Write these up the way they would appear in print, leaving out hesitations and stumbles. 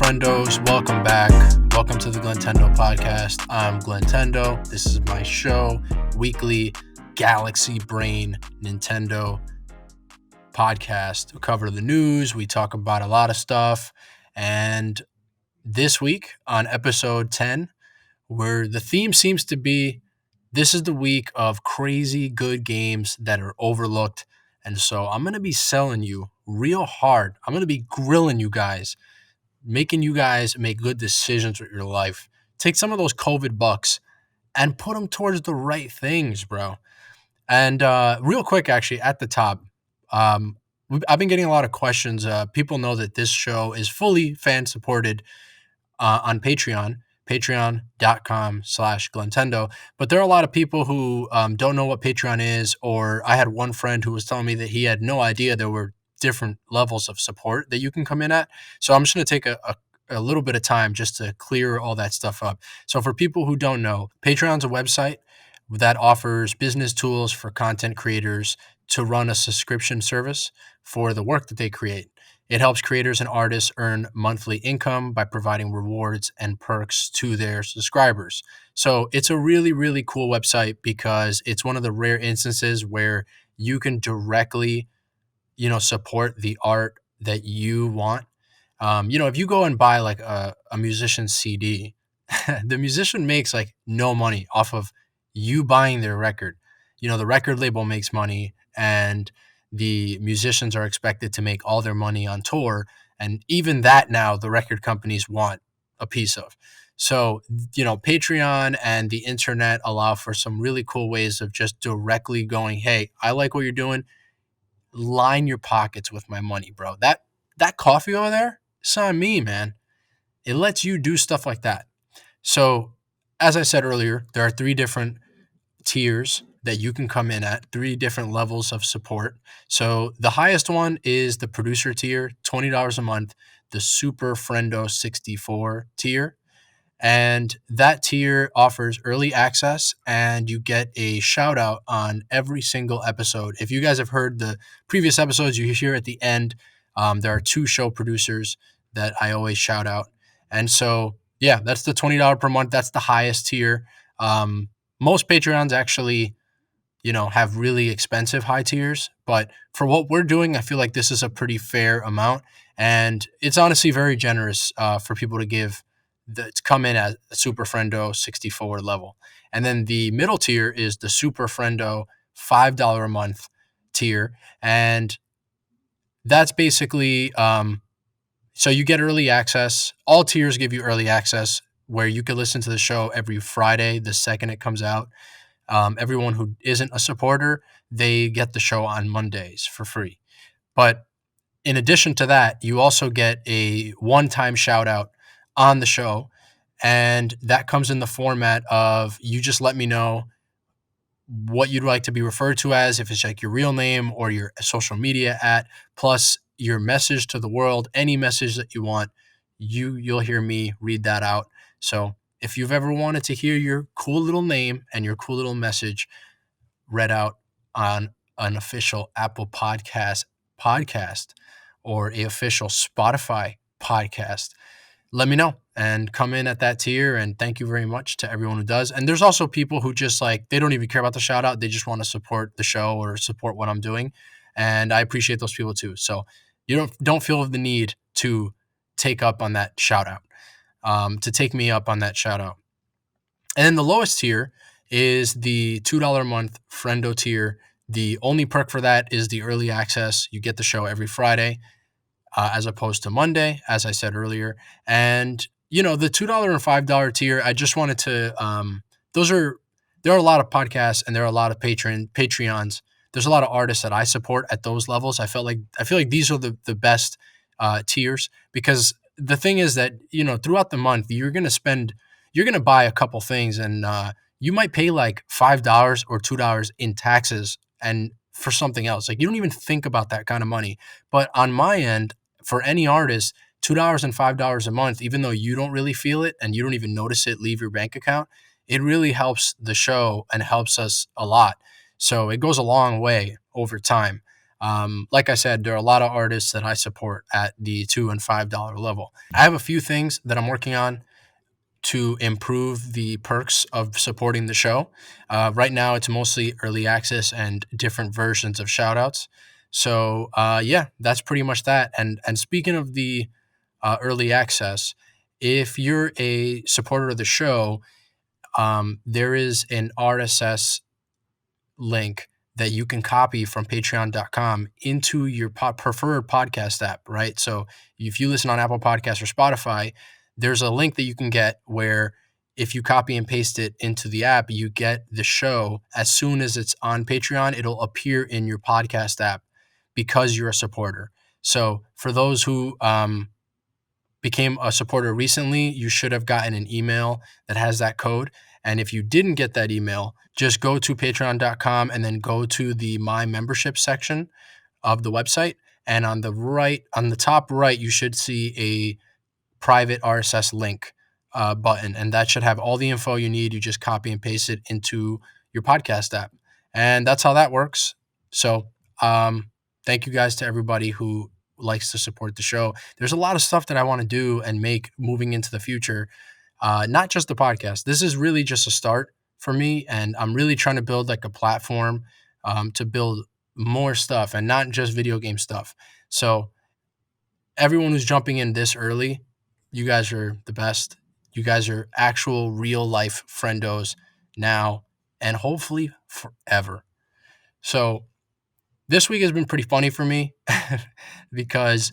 friendos? Welcome back. Welcome to the Glentendo podcast. I'm Glentendo. This is my show, weekly Galaxy Brain Nintendo podcast. We cover the news, we talk about a lot of stuff. And this week on episode 10, where the theme seems to be this is the week of crazy good games that are overlooked. And so I'm going to be selling you real hard. I'm going to be grilling you guys, making you guys make good decisions with your life. Take some of those COVID bucks and put them towards the right things, bro. And real quick, actually, at the top, I've been getting a lot of questions. People know that this show is fully fan supported on Patreon, patreon.com/Glentendo. But there are a lot of people who don't know what Patreon is, or I had one friend who was telling me that he had no idea there were different levels of support that you can come in at. So I'm just going to take a little bit of time just to clear all that stuff up. So for people who don't know, Patreon's a website that offers business tools for content creators to run a subscription service for the work that they create. It helps creators and artists earn monthly income by providing rewards and perks to their subscribers. So it's a really, really cool website because it's one of the rare instances where you can directly, support the art that you want. If you go and buy like a musician's CD, the musician makes like no money off of you buying their record. The record label makes money and the musicians are expected to make all their money on tour. And even that now the record companies want a piece of. So, Patreon and the internet allow for some really cool ways of just directly going, hey, I like what you're doing. Line your pockets with my money, bro. That coffee over there, it's on me, man. It lets you do stuff like that. So, as I said earlier, there are 3 different tiers that you can come in at, 3 different levels of support. So, the highest one is the producer tier, $20 a month, the Super Friendo 64 tier. And that tier offers early access and you get a shout out on every single episode. If you guys have heard the previous episodes, you hear at the end, there are 2 show producers that I always shout out. And so, yeah, that's the $20 per month. That's the highest tier. Most Patreons actually, have really expensive high tiers. But for what we're doing, I feel like this is a pretty fair amount. And it's honestly very generous for people to come in at a Super Friendo 64 level. And then the middle tier is the Super Friendo $5 a month tier. And that's basically, so you get early access. All tiers give you early access where you can listen to the show every Friday, the second it comes out. Everyone who isn't a supporter, they get the show on Mondays for free. But in addition to that, you also get a one-time shout out on the show. And that comes in the format of you just let me know what you'd like to be referred to as, if it's like your real name or your social media at, plus your message to the world, any message that you want, you'll hear me read that out. So if you've ever wanted to hear your cool little name and your cool little message read out on an official Apple podcast or a official Spotify podcast, let me know and come in at that tier. And thank you very much to everyone who does. And there's also people who just like, they don't even care about the shout out. They just want to support the show or support what I'm doing. And I appreciate those people too. So you don't feel the need to take up on that shout out, to take me up on that shout out. And then the lowest tier is the $2 a month Friendo tier. The only perk for that is the early access. You get the show every Friday. As opposed to Monday, as I said earlier. And, the $2 and $5 tier, I just wanted to, there are a lot of podcasts and there are a lot of Patreons. There's a lot of artists that I support at those levels. I feel like these are the best tiers because the thing is that, throughout the month, you're going to buy a couple things and you might pay like $5 or $2 in taxes and for something else. Like you don't even think about that kind of money. But on my end, for any artist, $2 and $5 a month, even though you don't really feel it and you don't even notice it leave your bank account, it really helps the show and helps us a lot. So it goes a long way over time. Like I said, there are a lot of artists that I support at the $2 and $5 level. I have a few things that I'm working on to improve the perks of supporting the show. Right now, it's mostly early access and different versions of shoutouts. So yeah, that's pretty much that. And speaking of the early access, if you're a supporter of the show, there is an RSS link that you can copy from patreon.com into your preferred podcast app, right? So if you listen on Apple Podcasts or Spotify, there's a link that you can get where if you copy and paste it into the app, you get the show as soon as it's on Patreon, it'll appear in your podcast app because you're a supporter. So for those who became a supporter recently, you should have gotten an email that has that code. And if you didn't get that email, just go to patreon.com and then go to the My Membership section of the website. And on the top right, you should see a private RSS link button, and that should have all the info you need. You just copy and paste it into your podcast app, and that's how that works. So, thank you guys to everybody who likes to support the show. There's a lot of stuff that I want to do and make moving into the future. Not just the podcast. This is really just a start for me, and I'm really trying to build like a platform to build more stuff and not just video game stuff. So everyone who's jumping in this early, you guys are the best. You guys are actual real life friendos now and hopefully forever. So this week has been pretty funny for me because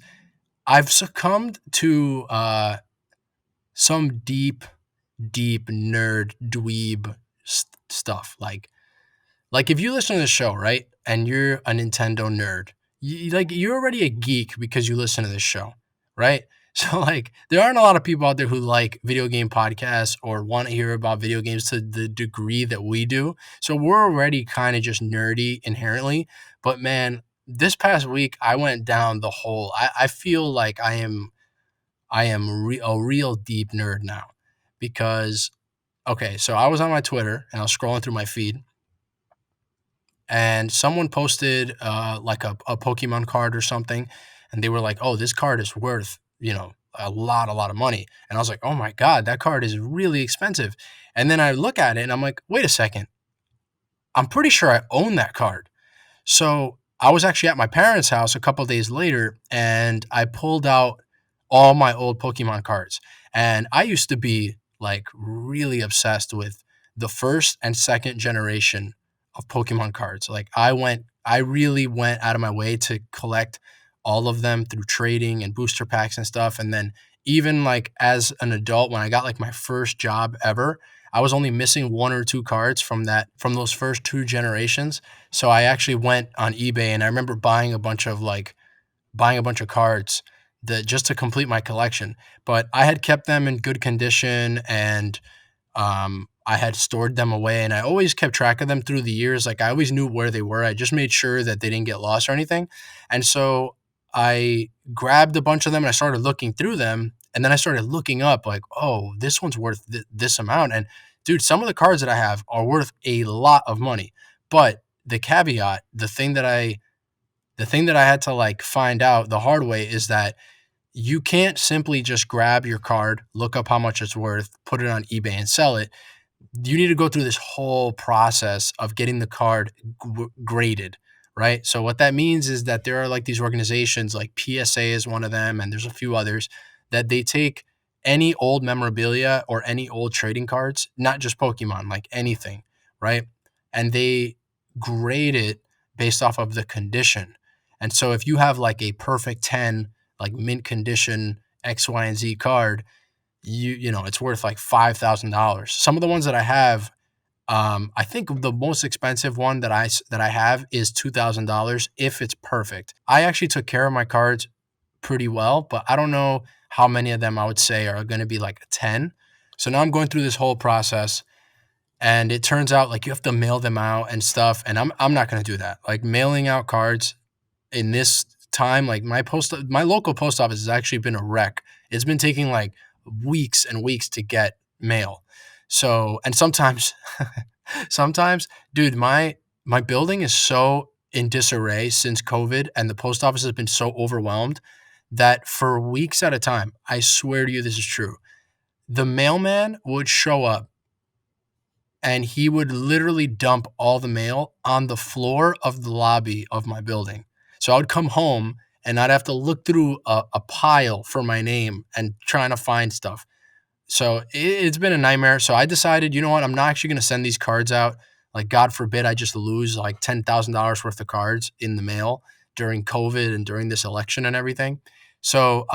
I've succumbed to some deep nerd dweeb stuff. Like if you listen to the show, right, and you're a Nintendo nerd, you're already a geek because you listen to this show, right? So like there aren't a lot of people out there who like video game podcasts or want to hear about video games to the degree that we do. So we're already kind of just nerdy inherently. But man, this past week I went down the hole. I feel like a real deep nerd now because okay, so I was on my Twitter and I was scrolling through my feed and someone posted like a Pokemon card or something, and they were like, "Oh, this card is worth a lot of money." And I was like, "Oh my god, that card is really expensive." And then I look at it and I'm like, "Wait a second, I'm pretty sure I own that card." So I was actually at my parents' house a couple days later, and I pulled out all my old Pokemon cards. And I used to be like really obsessed with the first and second generation of Pokemon cards. I really went out of my way to collect all of them through trading and booster packs and stuff. And then even like as an adult, when I got like my first job ever, I was only missing one or two cards from those first two generations. So I actually went on eBay and I remember buying a bunch of cards that just to complete my collection. But I had kept them in good condition and I had stored them away and I always kept track of them through the years. Like I always knew where they were. I just made sure that they didn't get lost or anything. And so I grabbed a bunch of them and I started looking through them. And then I started looking up like, oh, this one's worth this amount. And dude, some of the cards that I have are worth a lot of money. But the caveat, the thing that I had to like find out the hard way is that you can't simply just grab your card, look up how much it's worth, put it on eBay and sell it. You need to go through this whole process of getting the card graded, right? So what that means is that there are like these organizations like PSA is one of them and there's a few others that they take any old memorabilia or any old trading cards, not just Pokemon, like anything, right? And they grade it based off of the condition. And so if you have like a perfect 10 like mint condition X, Y, and Z card, it's worth like $5,000. Some of the ones that I have, I think the most expensive one that I have is $2,000 if it's perfect. I actually took care of my cards pretty well, but I don't know how many of them I would say are going to be like a 10. So now I'm going through this whole process and it turns out like you have to mail them out and stuff and I'm not going to do that. Like mailing out cards in this time, like my local post office has actually been a wreck. It's been taking like weeks and weeks to get mail. So, and sometimes, sometimes, dude, my building is so in disarray since COVID, and the post office has been so overwhelmed that for weeks at a time, I swear to you, this is true. The mailman would show up and he would literally dump all the mail on the floor of the lobby of my building. So I would come home and I'd have to look through a pile for my name and trying to find stuff. So it's been a nightmare. So I decided, you know what? I'm not actually going to send these cards out. Like, God forbid I just lose like $10,000 worth of cards in the mail during COVID and during this election and everything. So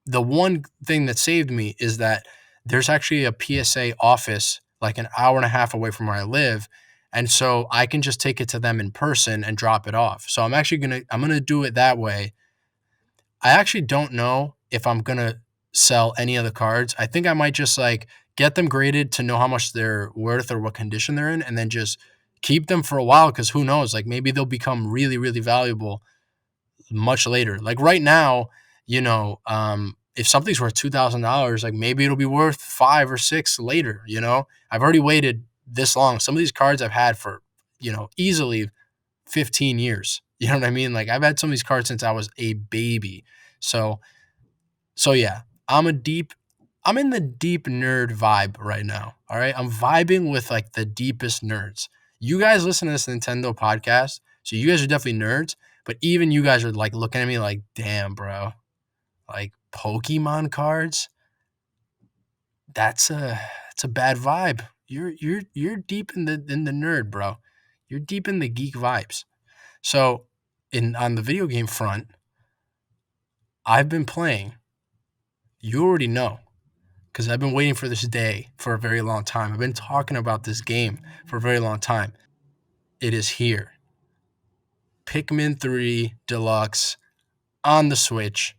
the one thing that saved me is that there's actually a PSA office like an hour and a half away from where I live. And so I can just take it to them in person and drop it off. So I'm gonna do it that way. I actually don't know if I'm gonna sell any of the cards. I think I might just like get them graded to know how much they're worth or what condition they're in, and then just keep them for a while because who knows? Like maybe they'll become really, really valuable much later. Like right now, if something's worth $2,000, like maybe it'll be worth 5 or 6 later. I've already waited this long. Some of these cards I've had for, easily 15 years. You know what I mean? Like I've had some of these cards since I was a baby. So so yeah, I'm in the deep nerd vibe right now. All right. I'm vibing with like the deepest nerds. You guys listen to this Nintendo podcast. So you guys are definitely nerds, but even you guys are like looking at me like, damn, bro, like Pokemon cards, that's a bad vibe. You're deep in the nerd, bro. You're deep in the geek vibes. So in on the video game front, I've been playing. You already know because I've been waiting for this day for a very long time. I've been talking about this game for a very long time. It is here. Pikmin 3 Deluxe on the Switch.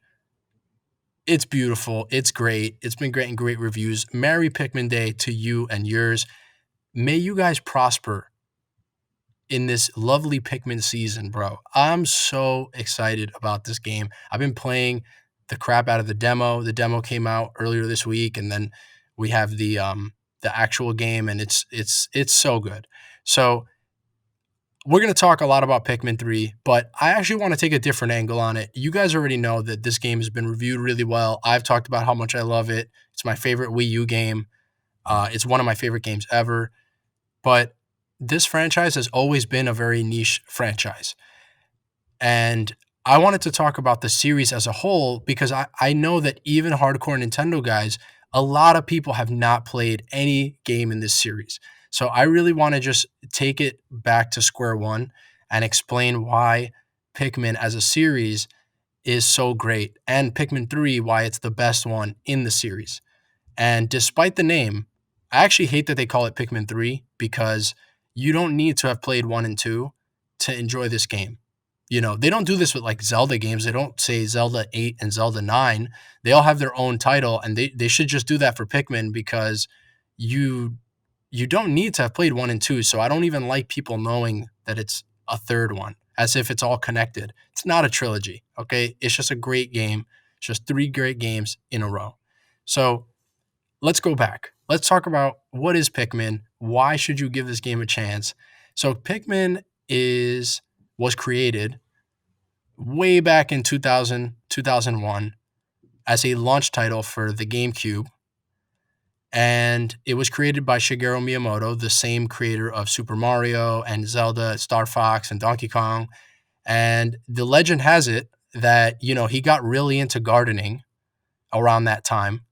It's beautiful. It's great. It's been getting great reviews. Merry Pikmin Day to you and yours. May you guys prosper in this lovely Pikmin season, bro. I'm so excited about this game. I've been playing the crap out of the demo. The demo came out earlier this week, and then we have the actual game, and it's so good. So we're going to talk a lot about Pikmin 3, but I actually want to take a different angle on it. You guys already know that this game has been reviewed really well. I've talked about how much I love it. It's my favorite Wii U game. It's one of my favorite games ever. But this franchise has always been a very niche franchise. And I wanted to talk about the series as a whole because I know that even hardcore Nintendo guys, a lot of people have not played any game in this series. So I really want to just take it back to square one and explain why Pikmin as a series is so great and Pikmin 3 why it's the best one in the series. And despite the name, I actually hate that they call it Pikmin 3 because you don't need to have played 1 and 2 to enjoy this game. They don't do this with like Zelda games. They don't say Zelda 8 and Zelda 9. They all have their own title, and they should just do that for Pikmin because you you don't need to have played 1 and 2. So I don't even like people knowing that it's a third one as if it's all connected. It's not a trilogy, okay? It's just a great game. It's just 3 great games in a row. So let's go back. Let's talk about what is Pikmin. Why should you give this game a chance? So Pikmin was created way back in 2001 as a launch title for the GameCube. And it was created by Shigeru Miyamoto, the same creator of Super Mario and Zelda, Star Fox, and Donkey Kong. And the legend has it that, he got really into gardening around that time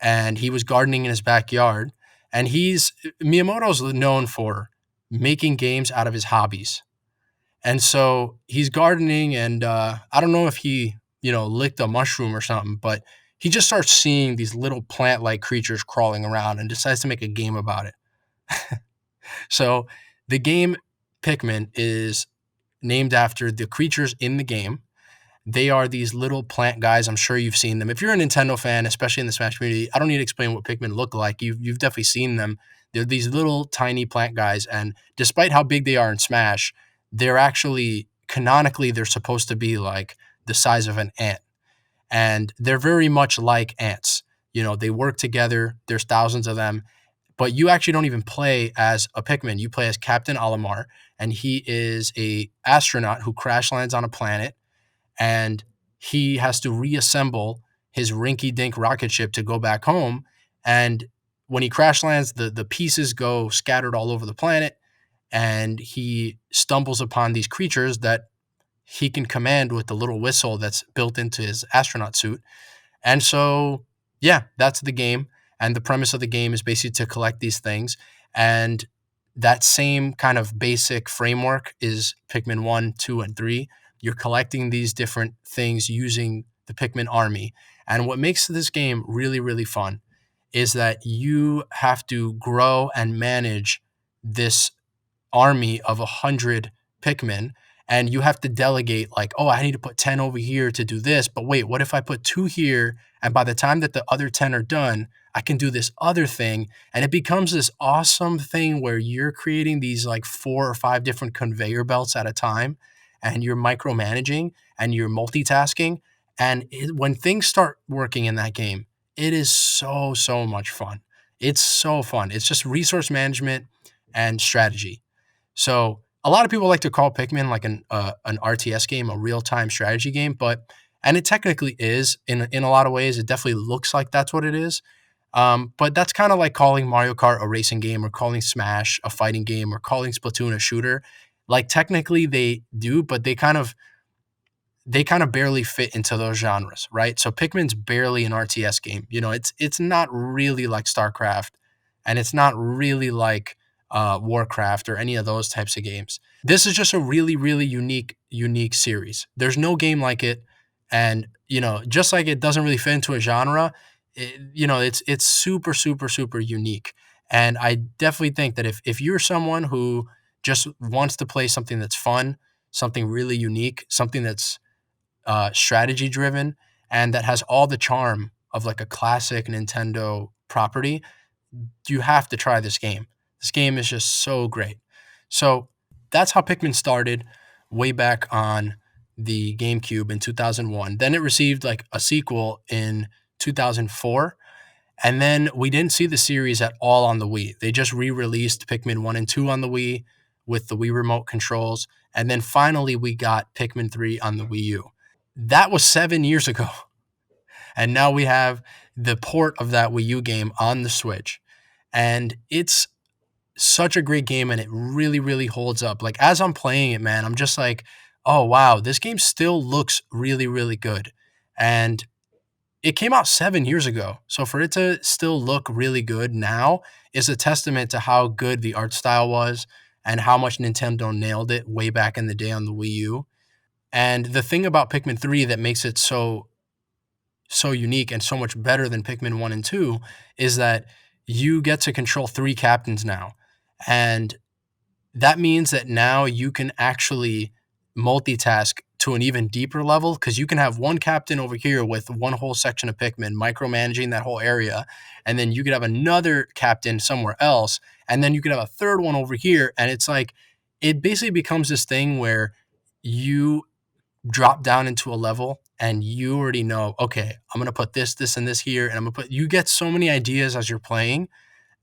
and he was gardening in his backyard. And Miyamoto's known for making games out of his hobbies. And so he's gardening, and I don't know if he, licked a mushroom or something, but he just starts seeing these little plant-like creatures crawling around and decides to make a game about it. So the game Pikmin is named after the creatures in the game. They are these little plant guys. I'm sure you've seen them. If you're a Nintendo fan, especially in the Smash community, I don't need to explain what Pikmin look like. You've definitely seen them. They're these little tiny plant guys, and despite how big they are in Smash, they're actually canonically they're supposed to be like the size of an ant, and they're very much like ants. They work together. There's thousands of them, but you actually don't even play as a Pikmin. You play as Captain Alamar, and he is a astronaut who crash lands on a planet, and he has to reassemble his rinky-dink rocket ship to go back home. And when he crash lands, the pieces go scattered all over the planet, and he stumbles upon these creatures that he can command with the little whistle that's built into his astronaut suit. And so, yeah, that's the game. And the premise of the game is basically to collect these things. And that same kind of basic framework is Pikmin 1, 2, and 3. You're collecting these different things using the Pikmin army. And what makes this game really, really fun is that you have to grow and manage this army of 100 Pikmin, and you have to delegate, like, oh, I need to put 10 over here to do this, but wait, what if I put 2 here, and by the time that the other 10 are done, I can do this other thing. And it becomes this awesome thing where you're creating these like 4 or 5 different conveyor belts at a time, and you're micromanaging and you're multitasking. And when things start working in that game, it is so much fun. It's so fun. It's just resource management and strategy. So a lot of people like to call Pikmin like an RTS game, a real time strategy game, but and it technically is in a lot of ways. It definitely looks like that's what it is. But that's kind of like calling Mario Kart a racing game, or calling Smash a fighting game, or calling Splatoon a shooter. Like technically they do, but they kind of barely fit into those genres, right? So Pikmin's barely an RTS game. You know, it's not really like StarCraft, and it's not really like Warcraft or any of those types of games. This is just a really, really unique series. There's no game like it, and just like it doesn't really fit into a genre, it's super unique. And I definitely think that if you're someone who just wants to play something that's fun, something really unique, something that's strategy driven, and that has all the charm of like a classic Nintendo property, you have to try this game. This game is just so great. So that's how Pikmin started way back on the GameCube in 2001. Then it received like a sequel in 2004. And then we didn't see the series at all on the Wii. They just re released Pikmin 1 and 2 on the Wii with the Wii remote controls. And then finally, we got Pikmin 3 on the Wii U. That was 7 years ago. And now we have the port of that Wii U game on the Switch. And it's such a great game, and it really, really holds up. Like, as I'm playing it, man, I'm just like, oh, wow, this game still looks really, really good. And it came out 7 years ago. So for it to still look really good now is a testament to how good the art style was and how much Nintendo nailed it way back in the day on the Wii U. And the thing about Pikmin 3 that makes it so unique and so much better than Pikmin 1 and 2 is that you get to control 3 captains now. And that means that now you can actually multitask to an even deeper level, because you can have one captain over here with one whole section of Pikmin micromanaging that whole area, and then you could have another captain somewhere else, and then you could have a third one over here. And it's like, it basically becomes this thing where you drop down into a level and you already know, okay, I'm going to put this, and this here, and you get so many ideas as you're playing,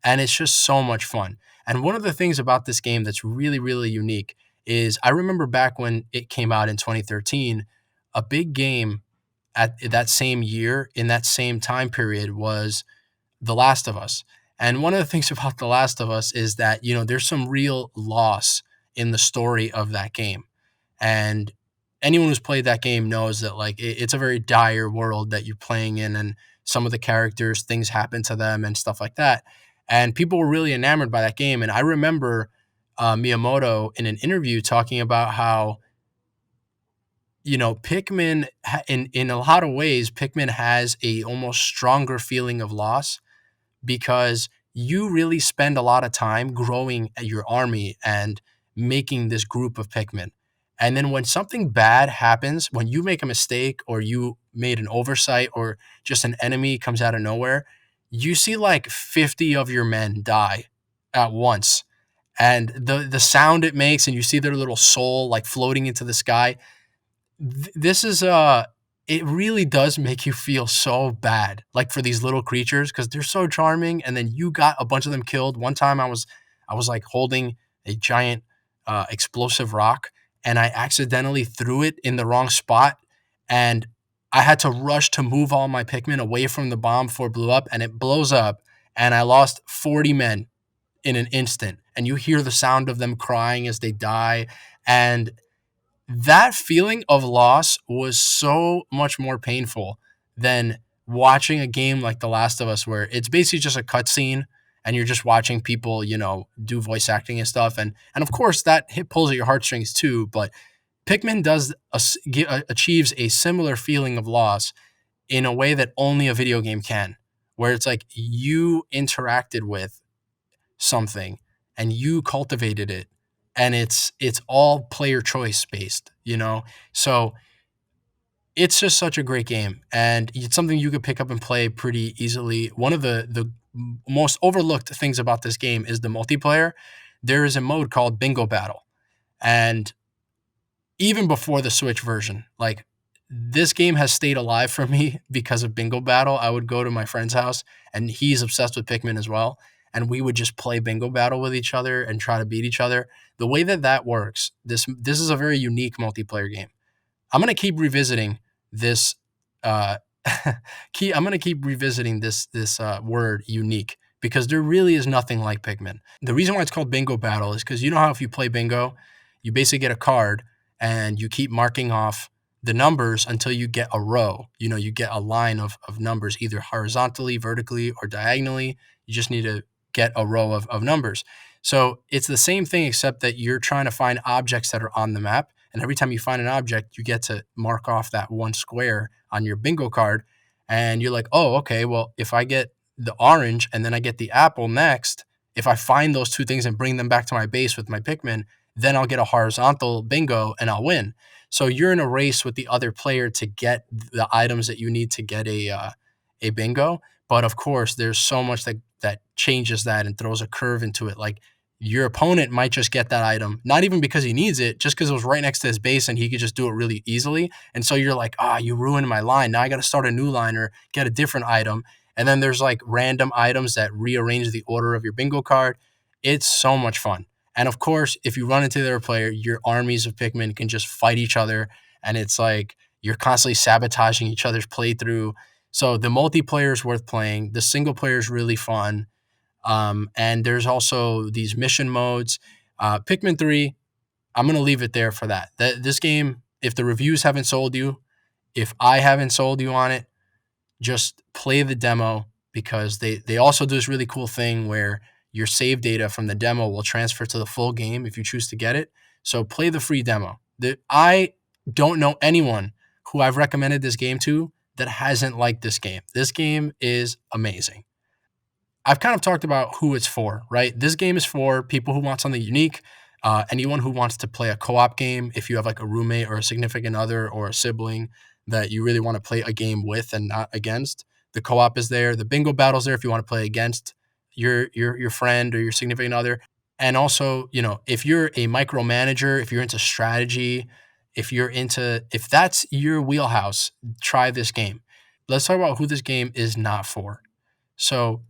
and it's just so much fun. And one of the things about this game that's really, really unique is I remember back when it came out in 2013, a big game at that same year, in that same time period, was The Last of Us. And one of the things about The Last of Us is that, there's some real loss in the story of that game. And anyone who's played that game knows that like it's a very dire world that you're playing in, and some of the characters, things happen to them and stuff like that. And people were really enamored by that game. And I remember Miyamoto in an interview talking about how Pikmin in a lot of ways, Pikmin has a almost stronger feeling of loss, because you really spend a lot of time growing your army and making this group of Pikmin. And then when something bad happens, when you make a mistake, or you made an oversight, or just an enemy comes out of nowhere, you see like 50 of your men die at once. And the sound it makes, and you see their little soul like floating into the sky. This is it really does make you feel so bad, like, for these little creatures because 'cause they're so charming, and then you got a bunch of them killed. One time I was, like, holding a giant, explosive rock, and I accidentally threw it in the wrong spot, and I had to rush to move all my Pikmin away from the bomb before it blew up, and it blows up, and I lost 40 men in an instant, and you hear the sound of them crying as they die, and that feeling of loss was so much more painful than watching a game like The Last of Us, where it's basically just a cutscene and you're just watching people, do voice acting and stuff. And of course that hit pulls at your heartstrings too. But Pikmin achieves a similar feeling of loss in a way that only a video game can, where it's like you interacted with something and you cultivated it, and it's all player choice based. So it's just such a great game, and it's something you could pick up and play pretty easily. One of the most overlooked things about this game is the multiplayer. There is a mode called bingo battle, and even before the Switch version, like, this game has stayed alive for me because of Bingo Battle. I would go to my friend's house, and he's obsessed with Pikmin as well, and we would just play Bingo Battle with each other and try to beat each other. The way that that works, this is a very unique multiplayer game. I'm gonna keep revisiting this. Uh, I'm gonna keep revisiting this word unique because there really is nothing like Pikmin. The reason why it's called Bingo Battle is because you know how if you play bingo, you basically get a card and you keep marking off the numbers until you get a row. You get a line of numbers either horizontally, vertically, or diagonally. You just need to get a row of numbers. So it's the same thing except that you're trying to find objects that are on the map. And every time you find an object, you get to mark off that one square on your bingo card. And you're like, oh, okay, well, if I get the orange and then I get the apple next, if I find those two things and bring them back to my base with my Pikmin, then I'll get a horizontal bingo and I'll win. So you're in a race with the other player to get the items that you need to get a bingo. But of course, there's so much that changes that and throws a curve into it. Like, your opponent might just get that item, not even because he needs it, just because it was right next to his base and he could just do it really easily. And so you're like, you ruined my line. Now I got to start a new line or get a different item. And then there's like random items that rearrange the order of your bingo card. It's so much fun. And of course, if you run into their player, your armies of Pikmin can just fight each other. And it's like you're constantly sabotaging each other's playthrough. So the multiplayer is worth playing. The single player is really fun. And there's also these mission modes. Pikmin 3, I'm going to leave it there for that. This game, if the reviews haven't sold you, if I haven't sold you on it, just play the demo because they also do this really cool thing where your save data from the demo will transfer to the full game if you choose to get it. So play the free demo. I don't know anyone who I've recommended this game to that hasn't liked this game. This game is amazing. I've kind of talked about who it's for, right? This game is for people who want something unique, anyone who wants to play a co-op game. If you have like a roommate or a significant other or a sibling that you really want to play a game with and not against, the co-op is there. The bingo battle's there if you want to play against your friend or your significant other. And also, if you're a micromanager, if you're into strategy, if that's your wheelhouse, try this game. Let's talk about who this game is not for. So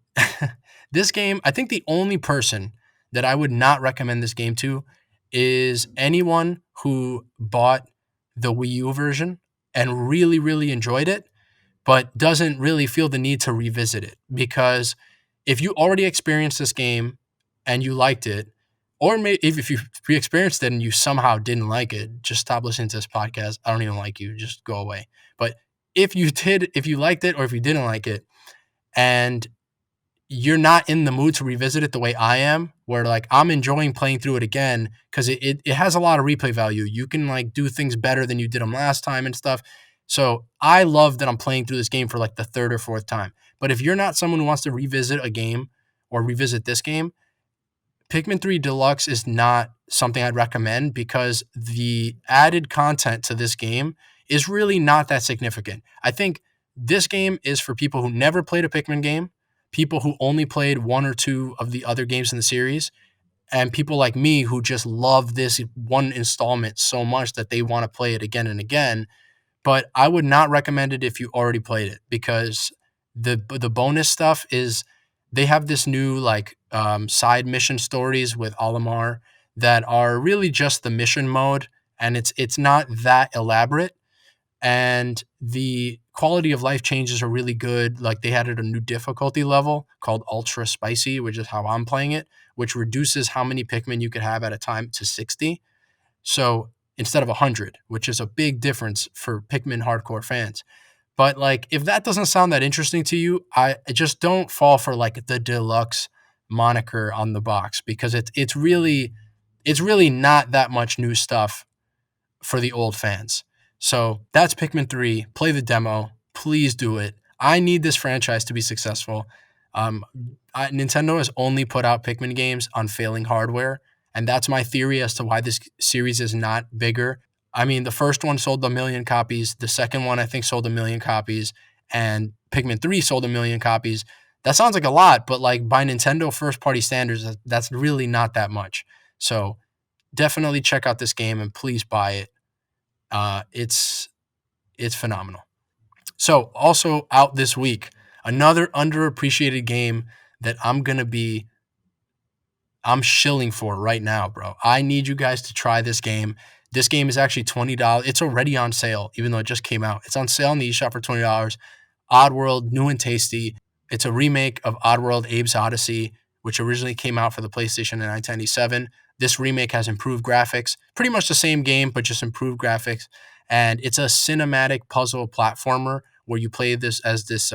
this game, I think the only person that I would not recommend this game to is anyone who bought the Wii U version and really, really enjoyed it, but doesn't really feel the need to revisit it. Because if you already experienced this game and you liked it, or if you re-experienced it and you somehow didn't like it, just stop listening to this podcast. I don't even like you. Just go away. But if you liked it or if you didn't like it, and you're not in the mood to revisit it the way I am, where like I'm enjoying playing through it again because it has a lot of replay value. You can like do things better than you did them last time and stuff. So I love that I'm playing through this game for like the third or fourth time. But if you're not someone who wants to revisit a game or revisit this game, Pikmin 3 Deluxe is not something I'd recommend because the added content to this game is really not that significant. I think this game is for people who never played a Pikmin game, people who only played one or two of the other games in the series, and people like me who just love this one installment so much that they want to play it again and again. but I would not recommend it if you already played it because the bonus stuff is they have this new like side mission stories with Olimar that are really just the mission mode, and it's not that elaborate, and the quality of life changes are really good. Like they added a new difficulty level called Ultra Spicy, which is how I'm playing it, which reduces how many Pikmin you could have at a time to 60. So instead of 100, which is a big difference for Pikmin hardcore fans. But like if that doesn't sound that interesting to you, I just don't fall for like the deluxe moniker on the box because it's really not that much new stuff for the old fans. So that's Pikmin 3. Play the demo. Please do it. I need this franchise to be successful. Um, Nintendo has only put out Pikmin games on failing hardware, and that's my theory as to why this series is not bigger. I mean, the first one sold a million copies. The second one, I think, sold a million copies, and Pikmin 3 sold a million copies. That sounds like a lot, but like by Nintendo first party standards, that's really not that much. So definitely check out this game and please buy it. It's phenomenal. So also out this week, another underappreciated game that I'm shilling for right now, bro. I need you guys to try this game. This game is actually $20. It's already on sale, even though it just came out. It's on sale in the eShop for $20. Oddworld, new and tasty. It's a remake of Oddworld Abe's Odyssey, which originally came out for the PlayStation in 1997. This remake has improved graphics, pretty much the same game, but just improved graphics. And it's a cinematic puzzle platformer where you play this as this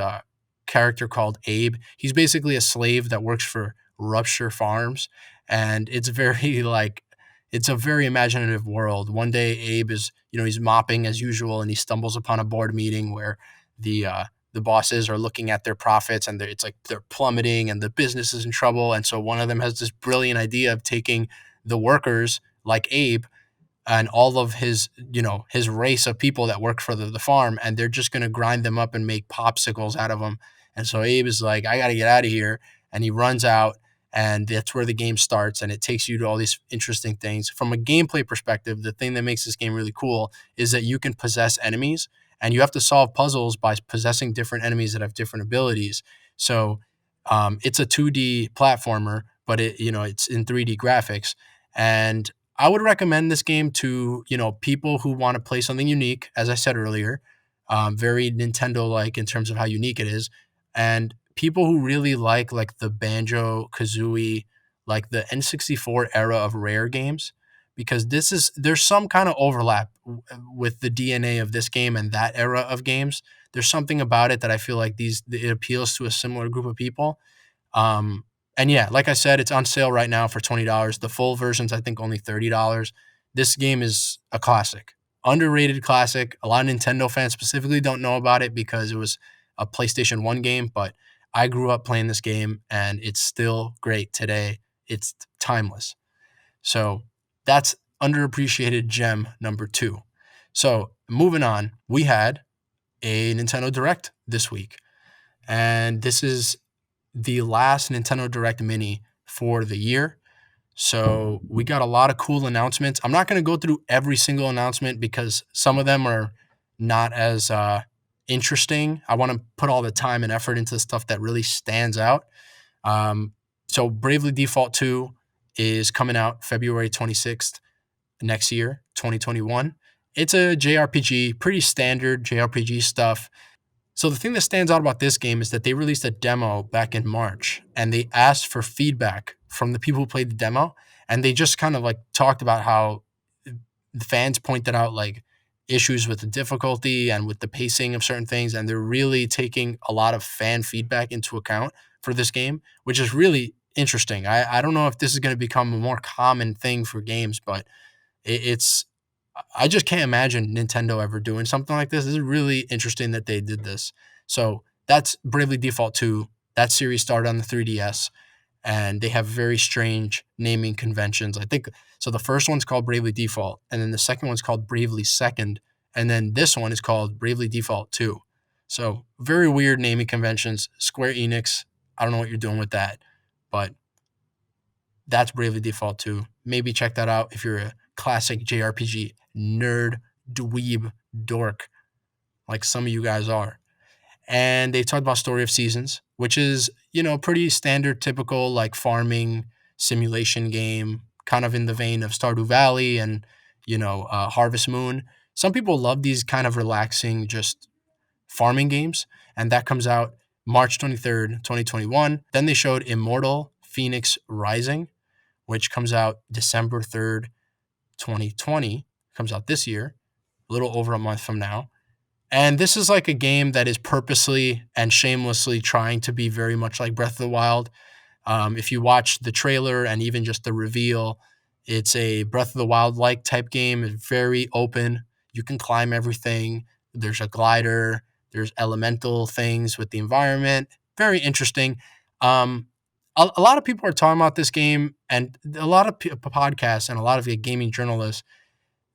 character called Abe. He's basically a slave that works for Rupture Farms, and it's a very imaginative world. One day Abe is, he's mopping as usual, and he stumbles upon a board meeting where the bosses are looking at their profits, and it's like they're plummeting and the business is in trouble. And so one of them has this brilliant idea of taking the workers like Abe and all of his race of people that work for the farm, and they're just going to grind them up and make popsicles out of them. And so Abe is like, I got to get out of here, and he runs out, and that's where the game starts, and it takes you to all these interesting things. From a gameplay perspective, the thing that makes this game really cool is that you can possess enemies, and you have to solve puzzles by possessing different enemies that have different abilities. So it's a 2D platformer, but it's in 3D graphics, and I would recommend this game to people who want to play something unique, as I said earlier, very Nintendo like in terms of how unique it is, and people who really like the Banjo Kazooie, like the N64 era of Rare games, because there's some kind of overlap with the DNA of this game and that era of games. There's something about it that I feel like it appeals to a similar group of people. um, and yeah, like I said, it's on sale right now for $20. The full version's I think only $30. This game is a classic, underrated classic. A lot of Nintendo fans specifically don't know about it because it was a PlayStation 1 game, but I grew up playing this game and it's still great today. It's timeless. So that's underappreciated gem number 2. So moving on, we had a Nintendo Direct this week, and this is the last Nintendo Direct Mini for the year. So we got a lot of cool announcements. I'm not going to go through every single announcement because some of them are not as interesting. I want to put all the time and effort into stuff that really stands out. Um, so Bravely Default 2 is coming out February 26th next year, 2021. It's a JRPG, pretty standard JRPG stuff. So the thing that stands out about this game is that they released a demo back in March, and they asked for feedback from the people who played the demo, and they just kind of like talked about how the fans pointed out like issues with the difficulty and with the pacing of certain things, and they're really taking a lot of fan feedback into account for this game, which is really interesting. I don't know if this is going to become a more common thing for games, but it's I just can't imagine Nintendo ever doing something like this. This is really interesting that they did this. So that's Bravely Default 2. That series started on the 3DS, and they have very strange naming conventions. I think so. The first one's called Bravely Default, and then the second one's called Bravely Second, and then this one is called Bravely Default 2. So very weird naming conventions. Square Enix, I don't know what you're doing with that, but that's Bravely Default 2. Maybe check that out if you're a classic JRPG nerd, dweeb, dork. like some of you guys are. And they talked about Story of Seasons, which is, pretty standard, typical like farming simulation game, kind of in the vein of Stardew Valley and, Harvest Moon. Some people love these kind of relaxing, just farming games. And that comes out March 23rd, 2021. Then they showed Immortal Phoenix Rising, which comes out December 3rd, 2020. Comes out this year, a little over a month from now. And this is like a game that is purposely and shamelessly trying to be very much like Breath of the Wild. If you watch the trailer and even just the reveal, it's a Breath of the Wild like type game. It's very open. You can climb everything. There's a glider. There's elemental things with the environment. Very interesting. Um, a lot of people are talking about this game, and a lot of podcasts and a lot of the gaming journalists.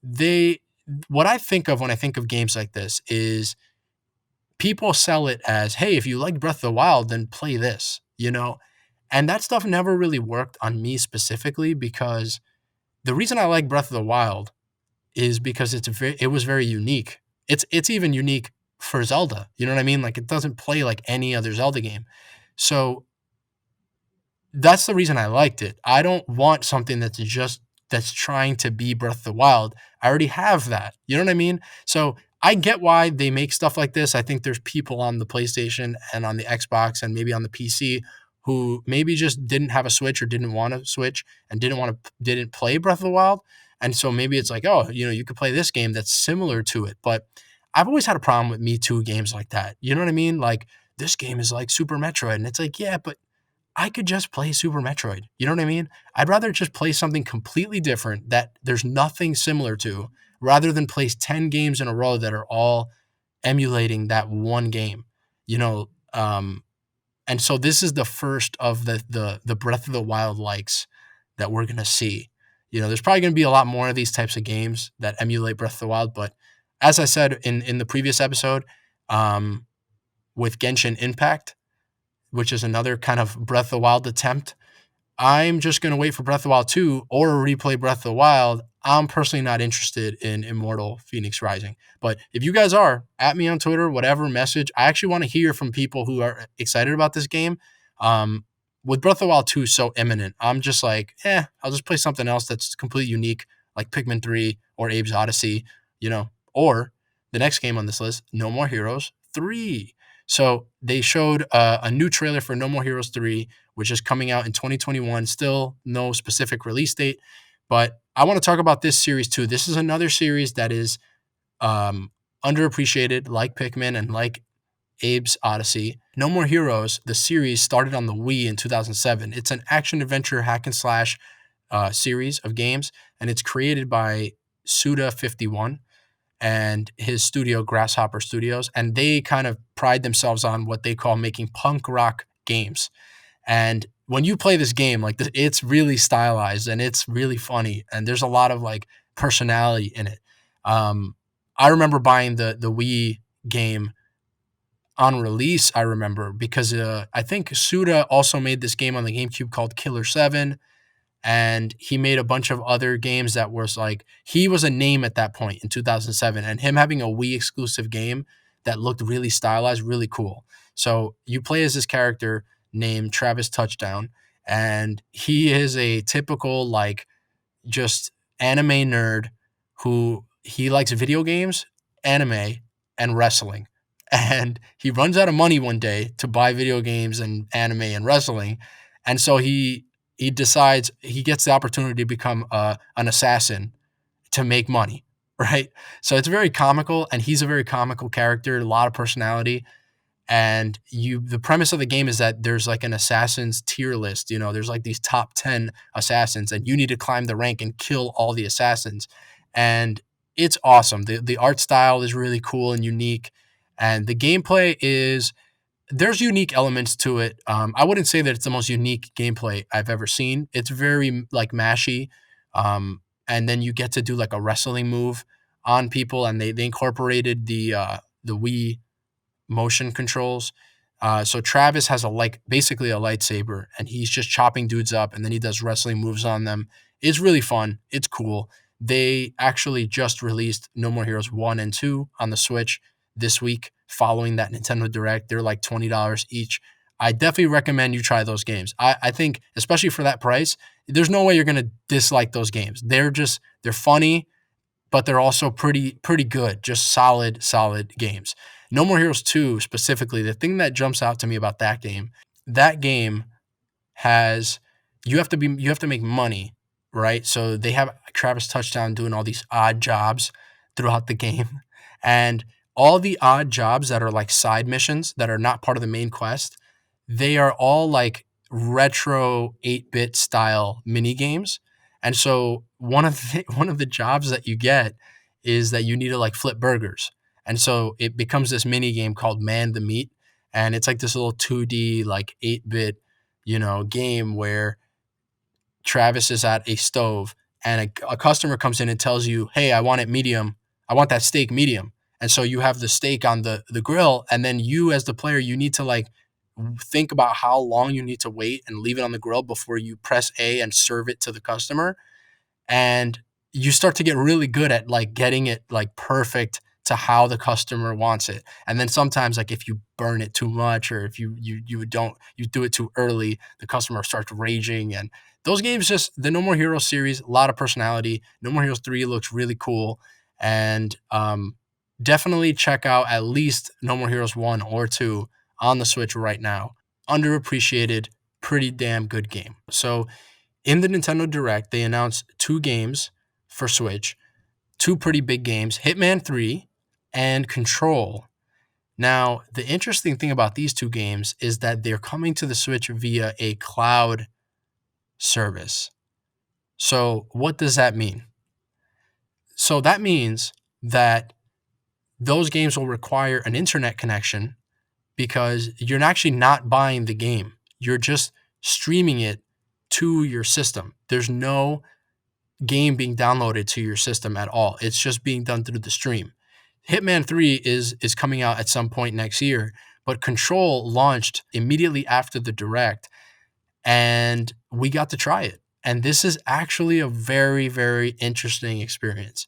They, what I think of when I think of games like this is people sell it as, hey, if you like Breath of the Wild, then play this. And that stuff never really worked on me specifically because the reason I like Breath of the Wild is because it was very unique. It's even unique for Zelda. You know what I mean? Like it doesn't play like any other Zelda game. So that's the reason I liked it. I don't want something that's trying to be Breath of the Wild. I already have that. You know what I mean? So I get why they make stuff like this. I think there's people on the PlayStation and on the Xbox and maybe on the PC who maybe just didn't have a Switch or didn't want to Switch and didn't play Breath of the Wild. And so maybe it's like, oh, you could play this game that's similar to it. But I've always had a problem with Me Too games like that. You know what I mean? Like this game is like Super Metroid. And it's like, yeah, but I could just play Super Metroid. You know what I mean? I'd rather just play something completely different that there's nothing similar to rather than place 10 games in a row that are all emulating that one game. You know, and so this is the first of the Breath of the Wild likes that we're going to see. There's probably going to be a lot more of these types of games that emulate Breath of the Wild, but as I said in the previous episode, with Genshin Impact, which is another kind of Breath of the Wild attempt. I'm just going to wait for Breath of the Wild 2 or replay Breath of the Wild. I'm personally not interested in Immortal Phoenix Rising. But if you guys are, at me on Twitter, whatever message. I actually want to hear from people who are excited about this game. With Breath of the Wild 2 so imminent, I'm just like, I'll just play something else that's completely unique, like Pikmin 3 or Abe's Odyssey, or the next game on this list, No More Heroes 3. So they showed a new trailer for No More Heroes 3, which is coming out in 2021. Still no specific release date, but I want to talk about this series too. This is another series that is underappreciated, like Pikmin and like Abe's Odyssey. No More Heroes, the series started on the Wii in 2007. It's an action-adventure hack and slash series of games, and it's created by Suda51 and his studio, Grasshopper Studios, and they kind of pride themselves on what they call making punk rock games. And when you play this game, like it's really stylized and it's really funny, and there's a lot of like personality in it. I remember buying the Wii game on release. I remember because I think Suda also made this game on the GameCube called Killer 7, and he made a bunch of other games that was like he was a name at that point in 2007, and him having a Wii exclusive game that looked really stylized, really cool. So you play as this character named Travis Touchdown, and he is a typical like just anime nerd who he likes video games, anime, and wrestling. And he runs out of money one day to buy video games and anime and wrestling. And so he decides he gets the opportunity to become an assassin to make money, right? So it's very comical, and he's a very comical character, a lot of personality. And the premise of the game is that there's like an assassin's tier list. There's like these top 10 assassins, and you need to climb the rank and kill all the assassins. And it's awesome. The art style is really cool and unique, and the gameplay is there's unique elements to it. I wouldn't say that it's the most unique gameplay I've ever seen. It's very like mashy, and then you get to do like a wrestling move on people, and they incorporated the Wii motion controls. So Travis has basically a lightsaber, and he's just chopping dudes up, and then he does wrestling moves on them. It's really fun. It's cool. They actually just released No More Heroes 1 and 2 on the Switch. this week following that Nintendo Direct. They're like $20 each. I definitely recommend you try those games. I think, especially for that price, there's no way you're gonna dislike those games. They're funny, but they're also pretty good. Just solid games. No More Heroes 2 specifically, the thing that jumps out to me about that game has you have to make money, right? So they have Travis Touchdown doing all these odd jobs throughout the game. And all the odd jobs that are like side missions that are not part of the main quest, they are all like retro 8-bit style mini games. And so one of the jobs that you get is that you need to like flip burgers. And so it becomes this mini game called Man the Meat, and it's like this little 2D like 8-bit game where Travis is at a stove and a customer comes in and tells you, "Hey, I want it medium. I want that steak medium." And so you have the steak on the grill, and then you as the player, you need to like think about how long you need to wait and leave it on the grill before you press A and serve it to the customer. And you start to get really good at like getting it like perfect to how the customer wants it. And then sometimes like if you burn it too much, or if you do it too early, the customer starts raging. And those games, just the No More Heroes series, a lot of personality. No More Heroes 3 looks really cool. And definitely check out at least No More Heroes 1 or 2 on the Switch right now. Underappreciated, pretty damn good game. So in the Nintendo Direct, they announced two games for Switch, two pretty big games, Hitman 3 and Control. Now, the interesting thing about these two games is that they're coming to the Switch via a cloud service. So, what does that mean? So, that means that those games will require an internet connection, because you're actually not buying the game. You're just streaming it to your system. There's no game being downloaded to your system at all. It's just being done through the stream. Hitman 3 is coming out at some point next year, but Control launched immediately after the Direct, and we got to try it. And this is actually a very, very interesting experience.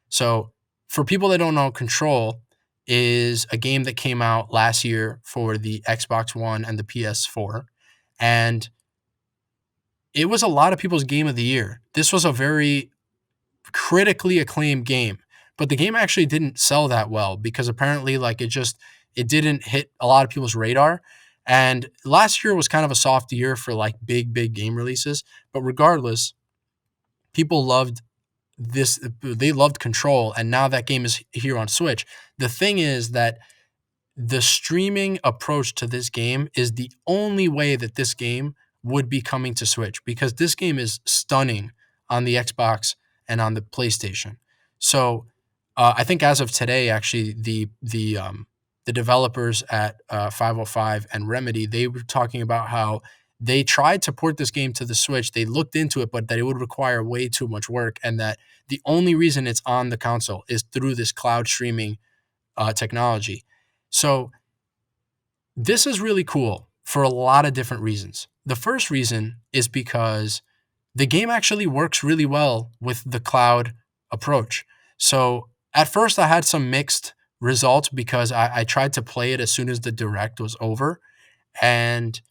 So, for people that don't know, Control is a game that came out last year for the Xbox One and the PS4. And it was a lot of people's game of the year. This was a very critically acclaimed game, but the game actually didn't sell that well because apparently like it didn't hit a lot of people's radar. And last year was kind of a soft year for like big game releases, but regardless, people loved this. They loved Control, and now that game is here on Switch. The thing is that the streaming approach to this game is the only way that this game would be coming to Switch, because this game is stunning on the Xbox and on the PlayStation. So I think as of today, actually, the developers at 505 and Remedy, they were talking about how they tried to port this game to the Switch. They looked into it, but that it would require way too much work, and that the only reason it's on the console is through this cloud streaming technology. So this is really cool for a lot of different reasons. The first reason is because the game actually works really well with the cloud approach. So at first, I had some mixed results because I tried to play it as soon as the Direct was over, and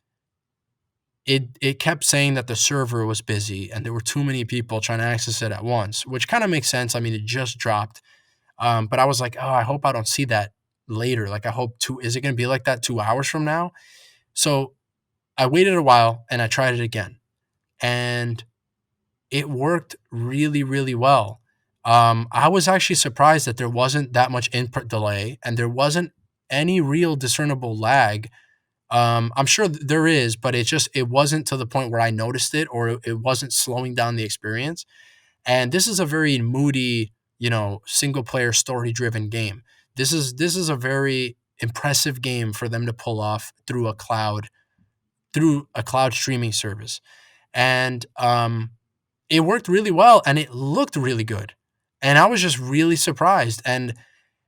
it kept saying that the server was busy and there were too many people trying to access it at once, which kind of makes sense. I mean, it just dropped. But I was like, oh, I hope I don't see that later. Like, I hope is it going to be like that 2 hours from now? So I waited a while and I tried it again, and it worked really, really well. I was actually surprised that there wasn't that much input delay and there wasn't any real discernible lag. I'm sure there is, but it wasn't to the point where I noticed it, or it wasn't slowing down the experience. And this is a very moody, single player story driven game. This is a very impressive game for them to pull off through a cloud streaming service. And it worked really well and it looked really good. And I was just really surprised. And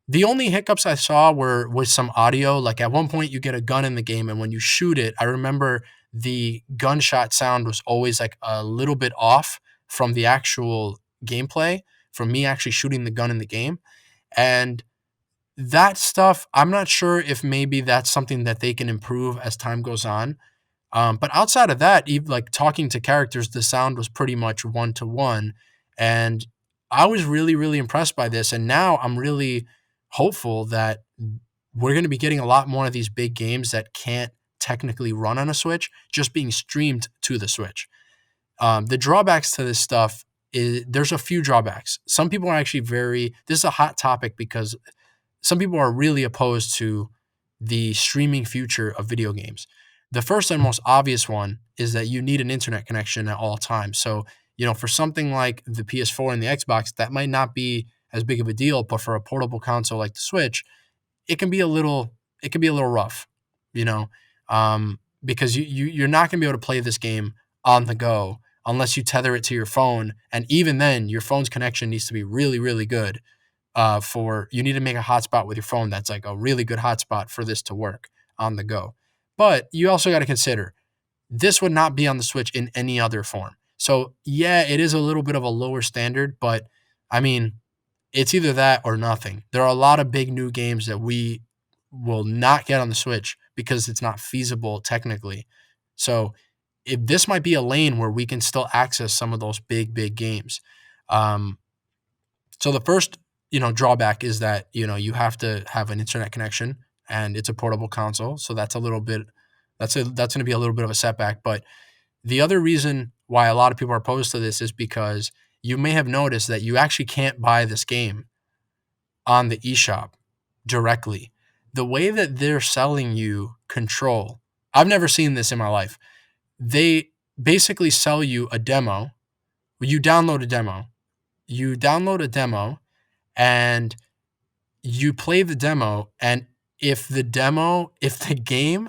the only hiccups I saw were with some audio. Like at one point you get a gun in the game, and when you shoot it, I remember the gunshot sound was always like a little bit off from the actual gameplay, from me actually shooting the gun in the game. And that stuff, I'm not sure if maybe that's something that they can improve as time goes on. But outside of that, even like talking to characters, the sound was pretty much one to one, and I was really, really impressed by this. And now I'm really hopeful that we're going to be getting a lot more of these big games that can't technically run on a Switch, just being streamed to the Switch. The drawbacks to this stuff is there's a few drawbacks. Some people are actually very. This is a hot topic because some people are really opposed to the streaming future of video games. The first and most obvious one is that you need an internet connection at all times. So, for something like the PS4 and the Xbox, that might not be as big of a deal, but for a portable console like the Switch, it can be a little it can be a little rough, you know, because you're not going to be able to play this game on the go unless you tether it to your phone, and even then, your phone's connection needs to be really, really good for you need to make a hotspot with your phone that's like a really good hotspot for this to work on the go. But you also got to consider this would not be on the Switch in any other form. So yeah, it is a little bit of a lower standard, but I mean, it's either that or nothing. There are a lot of big new games that we will not get on the Switch because it's not feasible technically. So if this might be a lane where we can still access some of those big, big games. Um, so the first, drawback is that, you have to have an internet connection and it's a portable console. So that's going to be a little bit of a setback. But the other reason why a lot of people are opposed to this is because you may have noticed that you actually can't buy this game on the eShop directly. The way that they're selling you Control, I've never seen this in my life. They basically sell you a demo. You download a demo. You download a demo and you play the demo, and if the game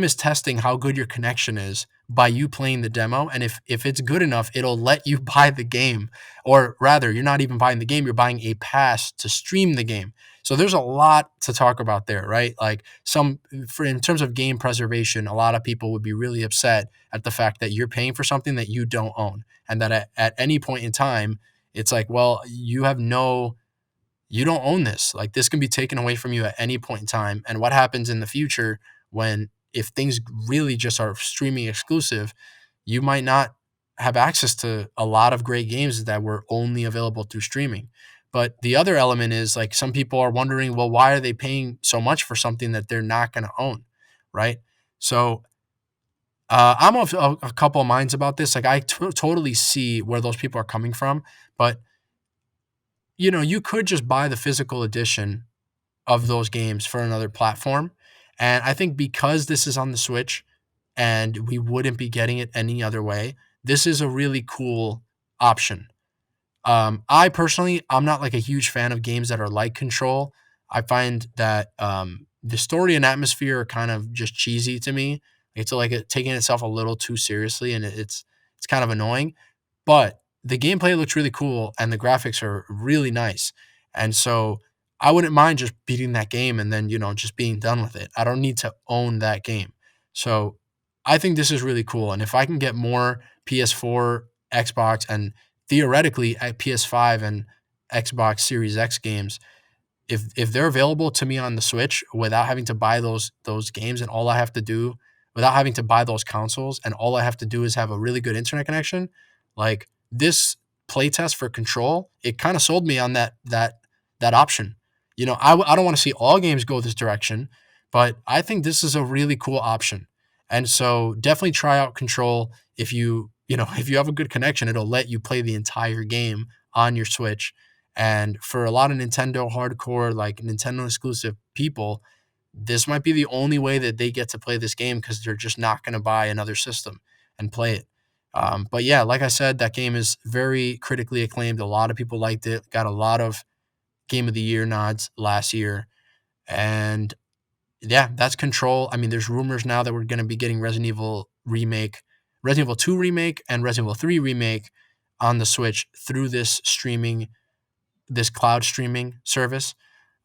is testing how good your connection is by you playing the demo, and if it's good enough, it'll let you buy the game, or rather, you're not even buying the game, you're buying a pass to stream the game. So there's a lot to talk about there, right? Like in terms of game preservation, a lot of people would be really upset at the fact that you're paying for something that you don't own, and that at any point in time, it's like, well, you don't own this. Like this can be taken away from you at any point in time. And what happens in the future when if things really just are streaming exclusive, you might not have access to a lot of great games that were only available through streaming. But the other element is like some people are wondering, well, why are they paying so much for something that they're not going to own, right? So I'm of a couple of minds about this. Like totally see where those people are coming from, but you could just buy the physical edition of those games for another platform. And I think because this is on the Switch and we wouldn't be getting it any other way, this is a really cool option. I personally, I'm not like a huge fan of games that are like Control. I find that the story and atmosphere are kind of just cheesy to me. It's like taking itself a little too seriously, and it's kind of annoying. But the gameplay looks really cool, and the graphics are really nice. And so I wouldn't mind just beating that game and then just being done with it. I don't need to own that game. So I think this is really cool. And if I can get more PS4, Xbox, and theoretically at PS5 and Xbox Series X games, if they're available to me on the Switch without having to buy those games, and all I have to do without having to buy those consoles, and all I have to do is have a really good internet connection, like this playtest for Control, it kind of sold me on that option. I don't want to see all games go this direction, but I think this is a really cool option. And so definitely try out Control. If you have a good connection, it'll let you play the entire game on your Switch. And for a lot of Nintendo hardcore, like Nintendo exclusive people, this might be the only way that they get to play this game because they're just not going to buy another system and play it. But yeah, like I said, that game is very critically acclaimed. A lot of people liked it, got a lot of Game of the Year nods last year. And yeah, that's Control. I mean, there's rumors now that we're going to be getting Resident Evil 2 remake, and Resident Evil 3 remake on the Switch through this cloud streaming service.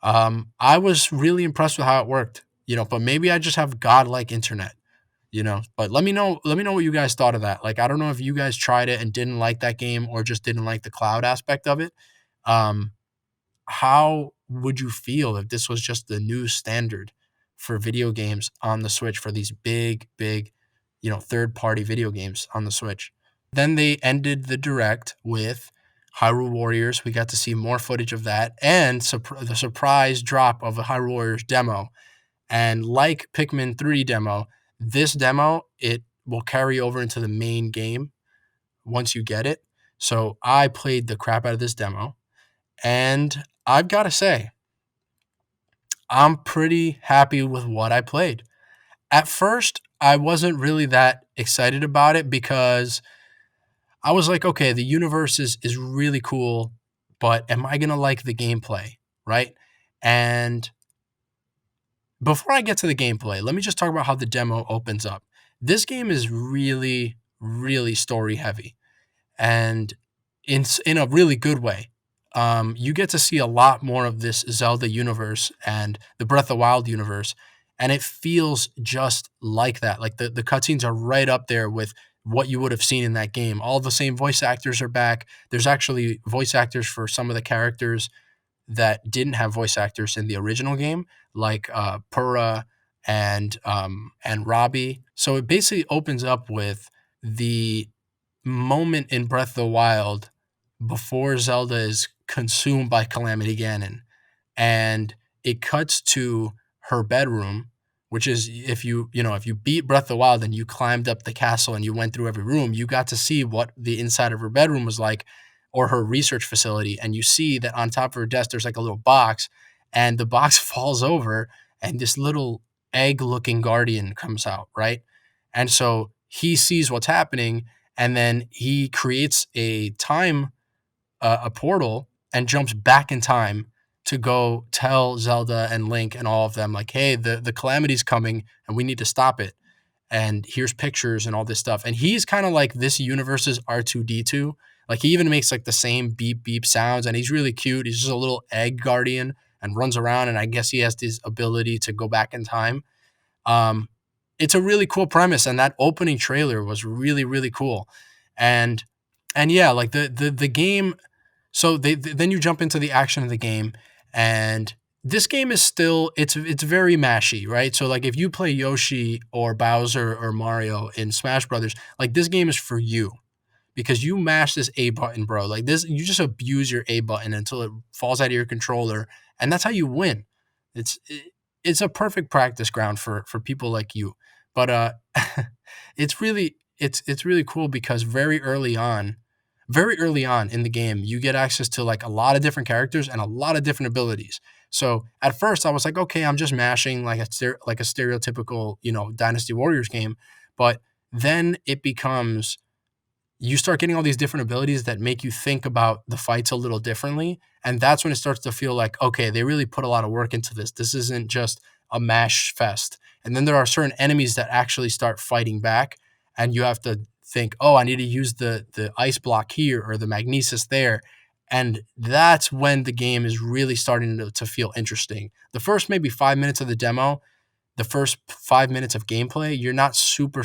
I was really impressed with how it worked, but maybe I just have godlike internet, but let me know what you guys thought of that. Like, I don't know if you guys tried it and didn't like that game or just didn't like the cloud aspect of it. Um, how would you feel if this was just the new standard for video games on the Switch for these big, big, third party video games on the Switch? Then they ended the direct with Hyrule Warriors. We got to see more footage of that and the surprise drop of a Hyrule Warriors demo. And like Pikmin 3 demo, this demo, it will carry over into the main game once you get it. So I played the crap out of this demo. And I've got to say, I'm pretty happy with what I played. At first, I wasn't really that excited about it because I was like, okay, the universe is really cool, but am I going to like the gameplay? Right. And before I get to the gameplay, let me just talk about how the demo opens up. This game is really, really story heavy, and in a really good way. You get to see a lot more of this Zelda universe and the Breath of the Wild universe, and it feels just like that. Like the cutscenes are right up there with what you would have seen in that game. All the same voice actors are back. There's actually voice actors for some of the characters that didn't have voice actors in the original game, like Purah and Robbie. So it basically opens up with the moment in Breath of the Wild before Zelda is consumed by Calamity Ganon, and it cuts to her bedroom, which is if you beat Breath of the Wild and you climbed up the castle and you went through every room, you got to see what the inside of her bedroom was like, or her research facility, and you see that on top of her desk there's like a little box, and the box falls over, and this little egg-looking guardian comes out, right? And so he sees what's happening, and then he creates a portal and jumps back in time to go tell Zelda and Link and all of them like, hey, the calamity's coming and we need to stop it. And here's pictures and all this stuff. And he's kind of like this universe's R2D2. Like he even makes like the same beep beep sounds, and he's really cute. He's just a little egg guardian and runs around, and I guess he has this ability to go back in time. Um, it's a really cool premise, and that opening trailer was really really cool. And yeah, like the game. So then you jump into the action of the game, and this game is still it's very mashy, right? So like if you play Yoshi or Bowser or Mario in Smash Brothers, like this game is for you because you mash this A button, bro. Like this, you just abuse your A button until it falls out of your controller, and that's how you win. It's it's a perfect practice ground for people like you. But it's really cool because very early on in the game, you get access to like a lot of different characters and a lot of different abilities. So at first, I was like, okay, I'm just mashing like like a stereotypical Dynasty Warriors game, but then it becomes you start getting all these different abilities that make you think about the fights a little differently. And that's when it starts to feel like, okay, they really put a lot of work into this. This isn't just a mash fest. And then there are certain enemies that actually start fighting back. And you have to think, oh, I need to use the ice block here or the magnesis there. And that's when the game is really starting to feel interesting. The first maybe 5 minutes of the demo, the first 5 minutes of gameplay, you're not super.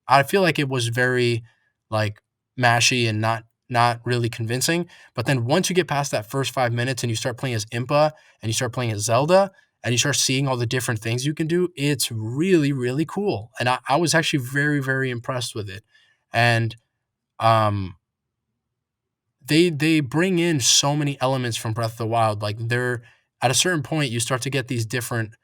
I feel like it was very like mashy and not really convincing. But then once you get past that first 5 minutes and you start playing as Impa and you start playing as Zelda and you start seeing all the different things you can do, it's really, really cool. And I was actually very, very impressed with it. And um they bring in so many elements from Breath of the Wild. Like they're at a certain point you start to get these different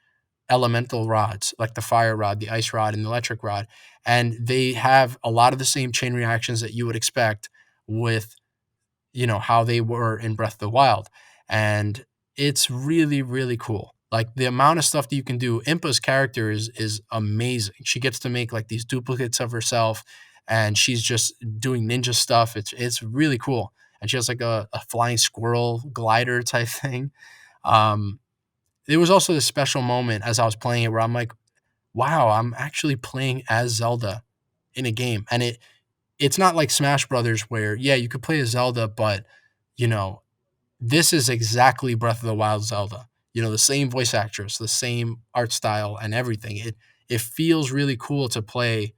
elemental rods, like the fire rod, the ice rod, and the electric rod. And they have a lot of the same chain reactions that you would expect with, how they were in Breath of the Wild. And it's really, really cool. Like the amount of stuff that you can do. Impa's character is amazing. She gets to make like these duplicates of herself and she's just doing ninja stuff. It's really cool. And she has like a flying squirrel glider type thing. Um, there was also this special moment as I was playing it where I'm like, wow, I'm actually playing as Zelda in a game. And it's not like Smash Brothers where, yeah, you could play as Zelda, but you know, this is exactly Breath of the Wild Zelda. The same voice actress, the same art style and everything. It feels really cool to play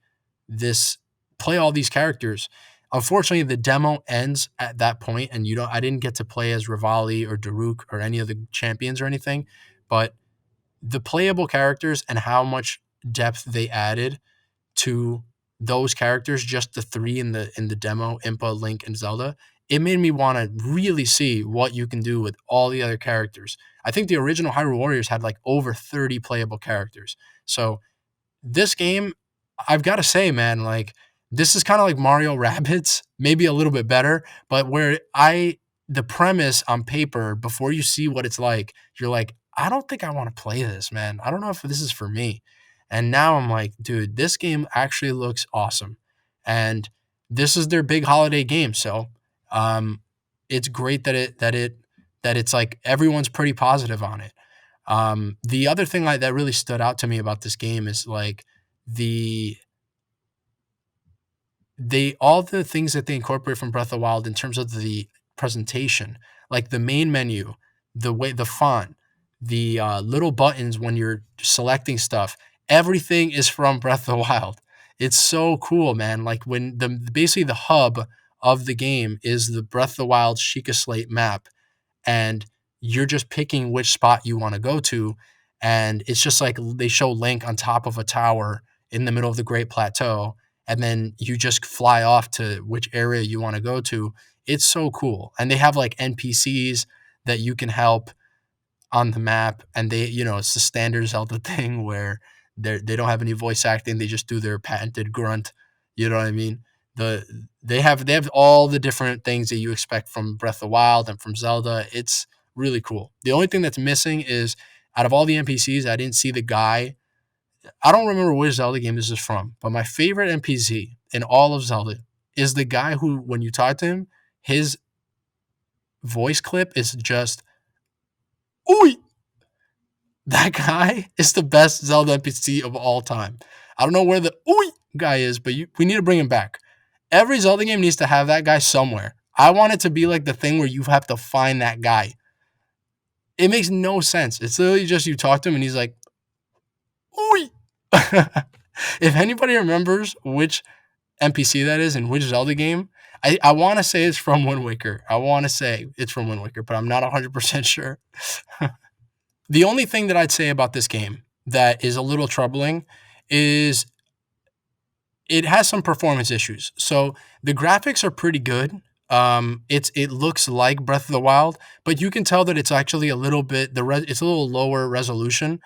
this play all these characters. Unfortunately, the demo ends at that point, and I didn't get to play as Rivali or Daruk or any of the champions or anything, but the playable characters and how much depth they added to those characters, just the three in the demo, Impa, Link, and Zelda, it made me want to really see what you can do with all the other characters. I think the original Hyrule Warriors had like over 30 playable characters. So this game, I've got to say, man, like this is kind of like Mario Rabbids, maybe a little bit better, but the premise on paper, before you see what it's like, you're like, I don't think I want to play this, man. I don't know if this is for me. And now I'm like, dude, this game actually looks awesome. And this is their big holiday game. So, um, it's great that it's like everyone's pretty positive on it. The other thing that really stood out to me about this game is like the all the things that they incorporate from Breath of the Wild in terms of the presentation, like the main menu, the font, the little buttons when you're selecting stuff. Everything is from Breath of the Wild. It's so cool, man. Like when basically the hub of the game is the Breath of the Wild Sheikah Slate map, and you're just picking which spot you want to go to. And it's just like they show Link on top of a tower in the middle of the Great Plateau, and then you just fly off to which area you want to go to. It's so cool. And they have like NPCs that you can help on the map, and it's the standard Zelda thing where they don't have any voice acting, they just do their patented grunt. You know what I mean? They have all the different things that you expect from Breath of the Wild and from Zelda. It's really cool. The only thing that's missing is, out of all the NPCs, I didn't see the guy. I don't remember which Zelda game this is from, but my favorite NPC in all of Zelda is the guy who, when you talk to him, his voice clip is just "Oi." That guy is the best Zelda NPC of all time. I don't know where the "Oi" guy is, but we need to bring him back. Every Zelda game needs to have that guy somewhere. I want it to be like the thing where you have to find that guy. It makes no sense. It's literally just you talk to him and he's like, "Oi." If anybody remembers which NPC that is in which Zelda game, I want to say it's from Wind Waker. I want to say it's from Wind Waker, but I'm not 100% sure. The only thing that I'd say about this game that is a little troubling is it has some performance issues. So the graphics are pretty good. It looks like Breath of the Wild, but you can tell that it's actually a little bit it's a little lower resolution,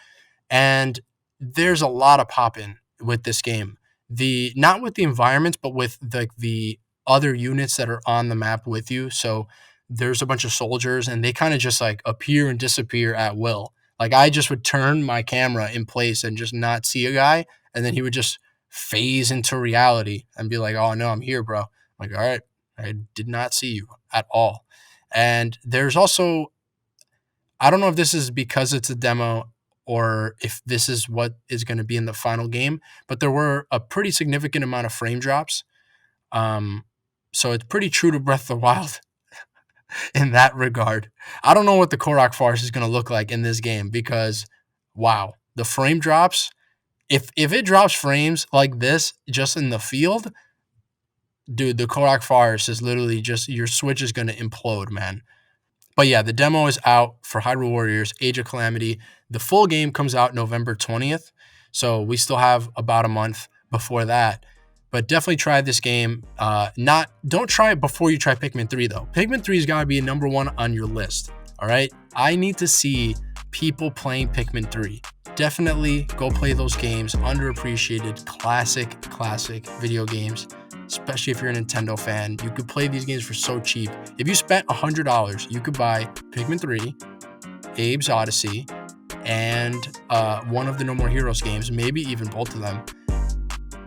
and there's a lot of pop in with this game. Not with the environments, but with the other units that are on the map with you. So there's a bunch of soldiers, and they kind of just like appear and disappear at will. Like I just would turn my camera in place and just not see a guy, and then he would just phase into reality and be like, "Oh no, I'm here, bro." I'm like, "All right, I did not see you at all." And there's also, I don't know if this is because it's a demo or if this is what is going to be in the final game, but there were a pretty significant amount of frame drops. Um, so it's pretty true to Breath of the Wild in that regard. I don't know what the Korok Forest is going to look like in this game because, wow, the frame drops. If it drops frames like this just in the field, dude, the Korok Forest is literally just, your Switch is going to implode, man. But yeah, the demo is out for Hyrule Warriors Age of Calamity. The full game comes out November 20th. So we still have about a month before that. But definitely try this game. Don't try it before you try Pikmin 3 though. Pikmin 3's got to be number one on your list. All right? I need to see people playing Pikmin 3. Definitely go play those games. Underappreciated, classic video games. Especially if you're a Nintendo fan. You could play these games for so cheap. If you spent $100, you could buy Pikmin 3, Abe's Odyssey, and one of the No More Heroes games, maybe even both of them,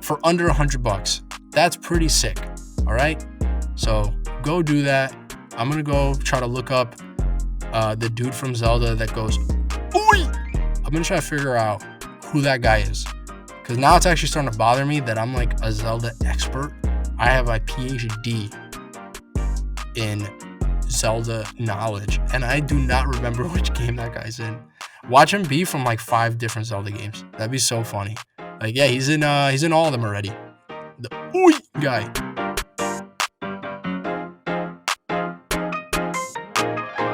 for under $100. That's pretty sick. All right? So go do that. I'm going to go try to look up the dude from Zelda that goes, "Oi!" I'm going to try to figure out who that guy is. Because now it's actually starting to bother me that I'm like a Zelda expert. I have my PhD in Zelda knowledge, and I do not remember which game that guy's in. Watch him be from like 5 different Zelda games. That'd be so funny. Like, yeah, he's in all of them already. The "Oi" guy.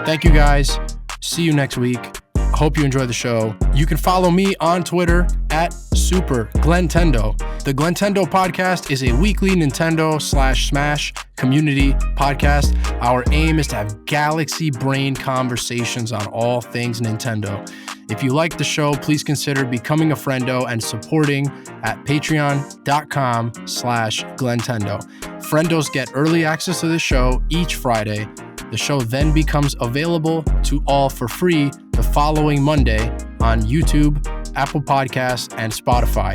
Thank you guys. See you next week. Hope you enjoy the show. You can follow me on Twitter at Super Glentendo. The Glentendo podcast is a weekly Nintendo/Smash community podcast. Our aim is to have galaxy brain conversations on all things Nintendo. If you like the show, please consider becoming a friendo and supporting at patreon.com/Glentendo. Friendos get early access to the show each Friday. The show then becomes available to all for free the following Monday on YouTube, Apple Podcasts, and Spotify.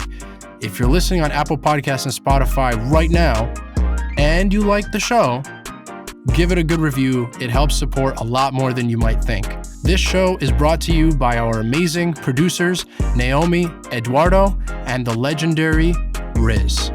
If you're listening on Apple Podcasts and Spotify right now and you like the show, give it a good review. It helps support a lot more than you might think. This show is brought to you by our amazing producers, Naomi, Eduardo, and the legendary Riz.